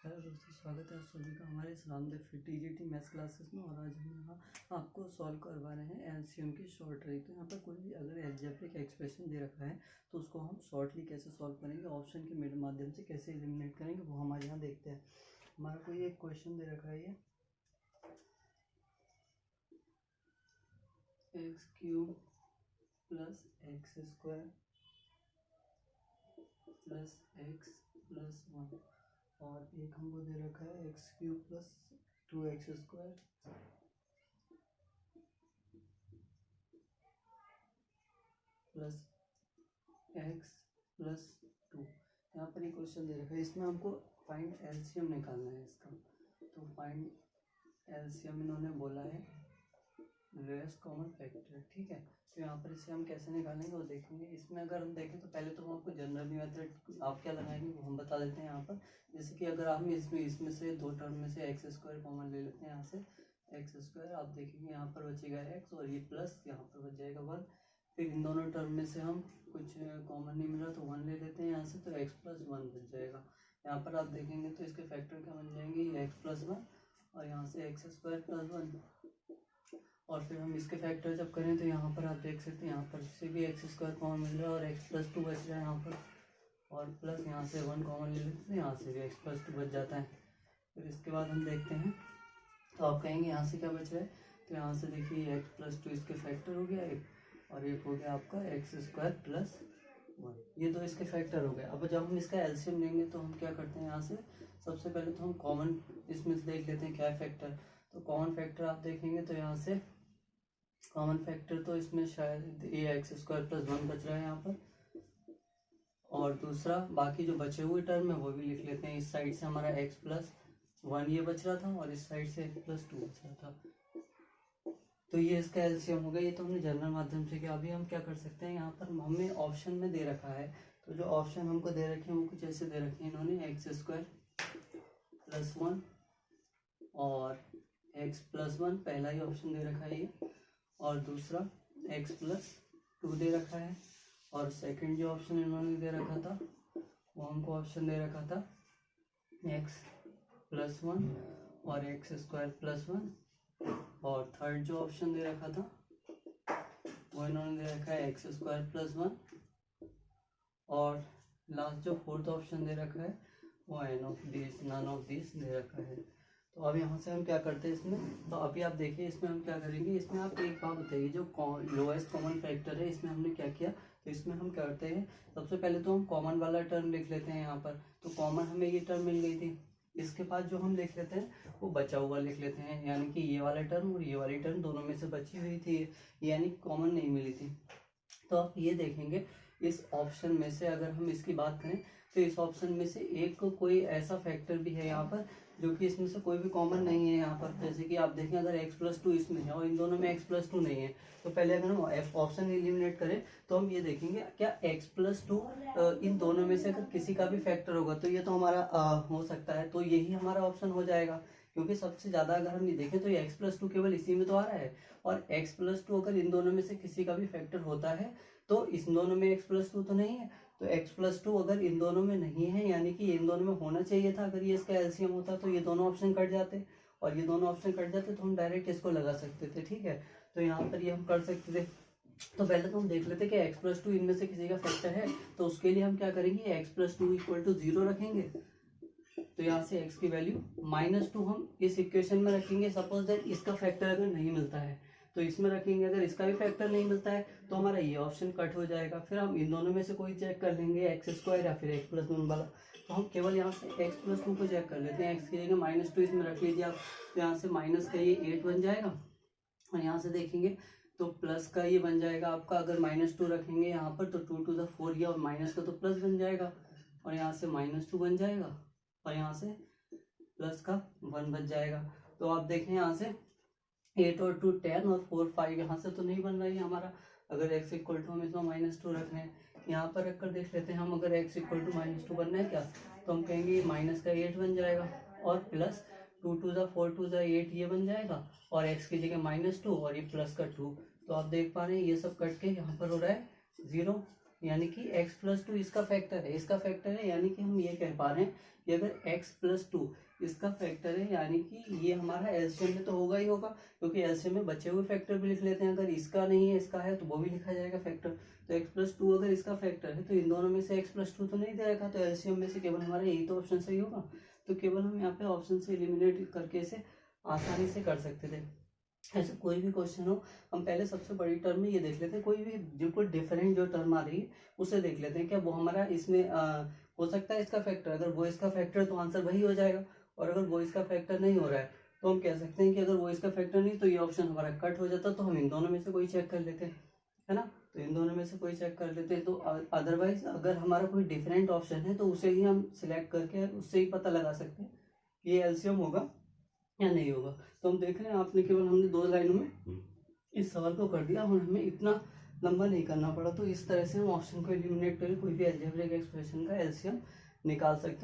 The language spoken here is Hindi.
हेलो दोस्तों, स्वागत है आप सभी का हमारे इस रामदेव टीजीटी मैथ्स क्लासेस में। और आज हम यहाँ आपको सॉल्व करवा रहे हैं एलसीएम की शॉर्ट ट्रिक। तो यहाँ पर कोई भी अगर अलजेब्रिक एक्सप्रेशन दे रखा है तो उसको हम शॉर्टली कैसे सॉल्व करेंगे, ऑप्शन के माध्यम से कैसे एलिमिनेट करेंगे, वो हमारे यहाँ देखते हैं। हमारा कोई एक क्वेश्चन दे रखा है, ये x cube plus x square plus x plus 1, और एक हमको दे रखा है x cube plus 2x square plus x plus 2। यहाँ पर ये क्वेश्चन दे रखा है, इसमें हमको फाइंड एलसीएम निकालना है इसका। तो फाइंड एलसीएम इन्होंने बोला है लोएस्ट कॉमन फैक्टर, ठीक है। तो यहाँ पर इसे हम कैसे निकालेंगे वो देखेंगे। इसमें अगर हम देखें तो पहले तो हम आपको जनरल मेथड आप क्या लगाएंगे वो हम बता देते हैं यहाँ पर। जैसे कि अगर आप इसमें से दो टर्म में से एक्स स्क्वायर कॉमन ले लेते हैं, यहाँ से एक्स स्क्वायर आप देखेंगे यहाँ पर बचेगा एक्स और ये प्लस यहाँ पर बच जाएगा 1। फिर इन दोनों टर्म में से हम कुछ कॉमन नहीं मिला तो 1 ले लेते हैं यहाँ से, तो एक्स प्लस 1 बच जाएगा। यहाँ पर आप देखेंगे तो इसके फैक्टर क्या बन जाएंगे, ये एक्स प्लस 1 और यहाँ से एक्स स्क्वायर प्लस 1। और फिर हम इसके फैक्टर जब करें तो यहाँ पर आप देख सकते हैं यहाँ पर से भी एक्स स्क्वायर कॉमन मिल रहा है और एक्स प्लस 2 बच रहा है यहाँ पर, और प्लस यहाँ से 1 कॉमन ले लेते हैं, यहाँ से भी एक्स प्लस 2 बच जाता है। फिर इसके बाद हम देखते हैं तो आप कहेंगे यहाँ से क्या बच रहा है, तो यहाँ से देखिए एक्स प्लस 2 इसके फैक्टर हो गया एक, और एक हो गया आपका एक्स स्क्वायर प्लस 1, ये दो इसके फैक्टर हो गए। अब जब हम इसका एलसीएम लेंगे तो हम क्या करते हैं, यहाँ से सबसे पहले तो हम कॉमन इसमें देख लेते हैं क्या है फैक्टर। तो कॉमन फैक्टर आप देखेंगे तो यहाँ से कॉमन फैक्टर तो इसमें शायद ये एक्स स्क्वायर प्लस 1 बच रहा है यहाँ पर, और दूसरा बाकी जो बचे हुए टर्म है वो भी लिख लेते हैं। इस साइड से हमारा एक्स प्लस 1 ये बच रहा था और इस साइड से एक्स प्लस 2 बच रहा था, तो ये इसका एलसीएम हो गया। ये तो हमने जनरल माध्यम से किया। अभी हम क्या कर सकते हैं, यहाँ पर हमें ऑप्शन में दे रखा है, तो जो ऑप्शन हमको दे रखे हैं वो कुछ ऐसे दे रखे हैं इन्होंने, एक्स स्क्वायर प्लस 1 और एक्स प्लस 1 पहला ही ऑप्शन दे रखा है ये, और दूसरा एक्स प्लस 2 दे रखा है, और सेकंड जो ऑप्शन इन्होंने दे रखा था वो हमको ऑप्शन दे रखा था एक्स प्लस 1 और एक्स स्क्वायर प्लस 1, और थर्ड जो ऑप्शन दे रखा था वो इन्होंने दे रखा है एक्स स्क्वायर प्लस 1, और लास्ट जो फोर्थ ऑप्शन दे रखा है वो नन ऑफ दिस दे रखा है। तो अब यहाँ से हम क्या करते हैं इसमें, तो अभी आप देखिए इसमें हम क्या करेंगे। इसमें आप एक बात बताइए, जो लोएस्ट कॉमन फैक्टर है इसमें हमने क्या किया, तो इसमें हम क्या करते हैं, सबसे पहले तो हम कॉमन वाला टर्म लिख लेते हैं यहाँ पर। तो कॉमन हमें ये टर्म मिल गई थी, इसके बाद जो हम लिख लेते हैं वो बचा हुआ लिख लेते हैं, यानी कि ये वाला टर्म और ये वाली टर्म दोनों में से बची हुई थी, यानी कॉमन नहीं मिली थी। तो आप ये देखेंगे इस ऑप्शन में से अगर हम इसकी बात करें तो इस ऑप्शन में से एक कोई ऐसा फैक्टर भी है यहाँ पर जो कि इसमें से कोई भी कॉमन नहीं है यहाँ पर। जैसे कि आप देखें अगर x प्लस 2 इसमें है और इन दोनों में x प्लस 2 नहीं है, तो पहले अगर हम ऑप्शन एलिमिनेट करें तो हम ये देखेंगे क्या x प्लस 2 इन दोनों में से अगर किसी का भी फैक्टर होगा तो ये तो हमारा हो सकता है, तो यही हमारा ऑप्शन हो जाएगा। क्योंकि सबसे ज्यादा अगर हम ये देखें तो ये x प्लस 2 केवल इसी में तो आ रहा है, और x प्लस 2 अगर इन दोनों में से किसी का भी फैक्टर होता है तो इस दोनों में x प्लस 2 तो नहीं है, तो x प्लस 2 अगर इन दोनों में नहीं है यानी कि इन दोनों में होना चाहिए था। अगर ये इसका एलसीएम होता तो ये दोनों ऑप्शन कट जाते, और ये दोनों ऑप्शन कट जाते तो हम डायरेक्ट इसको लगा सकते थे, ठीक है। तो यहाँ पर ये हम कर सकते थे। तो पहले तो हम देख लेते कि x प्लस 2 इनमें से किसी का फैक्टर है, तो उसके लिए हम क्या करेंगे, x प्लस 2 इक्वल टू 0 रखेंगे। तो यहाँ से x की वैल्यू -2 हम इस इक्वेशन में रखेंगे। सपोज दैट इसका फैक्टर अगर नहीं मिलता है तो इसमें रखेंगे, अगर इसका भी फैक्टर नहीं मिलता है तो हमारा ये ऑप्शन कट हो जाएगा। फिर हम इन दोनों में से कोई चेक कर लेंगे, एक्स स्क्वायर या फिर एक्स प्लस 1 वाला। तो हम केवल यहाँ से एक्स प्लस 2 को चेक कर लेते हैं। एक्स की जगह -2 इसमें रख लीजिए आप, तो यहाँ से माइनस का ये 8 बन जाएगा, और यहाँ से देखेंगे तो प्लस का ये बन जाएगा आपका। अगर -2 रखेंगे यहाँ पर तो 2 to the 4 ये, और माइनस का तो प्लस बन जाएगा, और यहाँ से -2 बन जाएगा, और यहाँ से प्लस का 1 बच जाएगा। तो आप देखें यहाँ से 8 और 2 10 और 4 5 यहाँ से तो नहीं बन रही है हमारा। अगर x इक्वल टू हम इसमें -2 रख रहे हैं, यहाँ पर रखकर देख लेते हैं हम, अगर x इक्वल टू -2 बनना है क्या, तो हम कहेंगे माइनस का 8 बन जाएगा, और plus 2 to the 4 to the 8 ये बन जाएगा, और x की जगह -2 और ये प्लस का 2। तो आप देख पा रहे हैं ये सब कट के यहाँ पर हो रहा है 0, यानी कि x+2 इसका फैक्टर है, इसका फैक्टर है, यानी कि हम ये कह पा रहे हैं कि अगर x+2 इसका फैक्टर है यानी कि ये हमारा एलसीएम में तो होगा ही होगा, क्योंकि एलसीएम में बचे हुए फैक्टर भी लिख लेते हैं। अगर इसका नहीं है इसका है तो वो भी लिखा जाएगा फैक्टर। तो x+2 अगर इसका फैक्टर है तो इन दोनों में से x+2 तो नहीं देगा, तो एलसीएम में से केवल हमारा यही तो ऑप्शन सही होगा। तो केवल हम यहाँ पे ऑप्शन से एलिमिनेट करके इसे आसानी से कर सकते थे। ऐसे कोई भी क्वेश्चन हो, हम पहले सबसे बड़ी टर्म में ये देख लेते हैं, कोई भी बिल्कुल डिफरेंट जो टर्म आ रही है उसे देख लेते हैं, क्या वो हमारा इसमें हो सकता है इसका फैक्टर। अगर वो इसका फैक्टर तो आंसर वही हो जाएगा, और अगर वो इसका फैक्टर नहीं हो रहा है तो हम कह सकते हैं कि अगर वो इसका फैक्टर नहीं तो ये ऑप्शन हमारा कट हो जाता, तो हम इन दोनों में से कोई चेक कर लेते हैं, है ना। तो इन दोनों में से कोई चेक कर लेते हैं। तो अदरवाइज अगर हमारा कोई डिफरेंट ऑप्शन है तो उसे ही हम सिलेक्ट करके उससे ही पता लगा सकते हैं कि ये एलसीएम होगा या नहीं होगा। तो हम देख रहे हैं आपने केवल हमने 2 लाइनों में इस सवाल को कर दिया और हमें इतना लंबा नहीं करना पड़ा। तो इस तरह से हम ऑप्शन को एलिमिनेट करके कोई भी अलजेब्रिक एक्सप्रेशन का एलसीएम निकाल सकते हैं।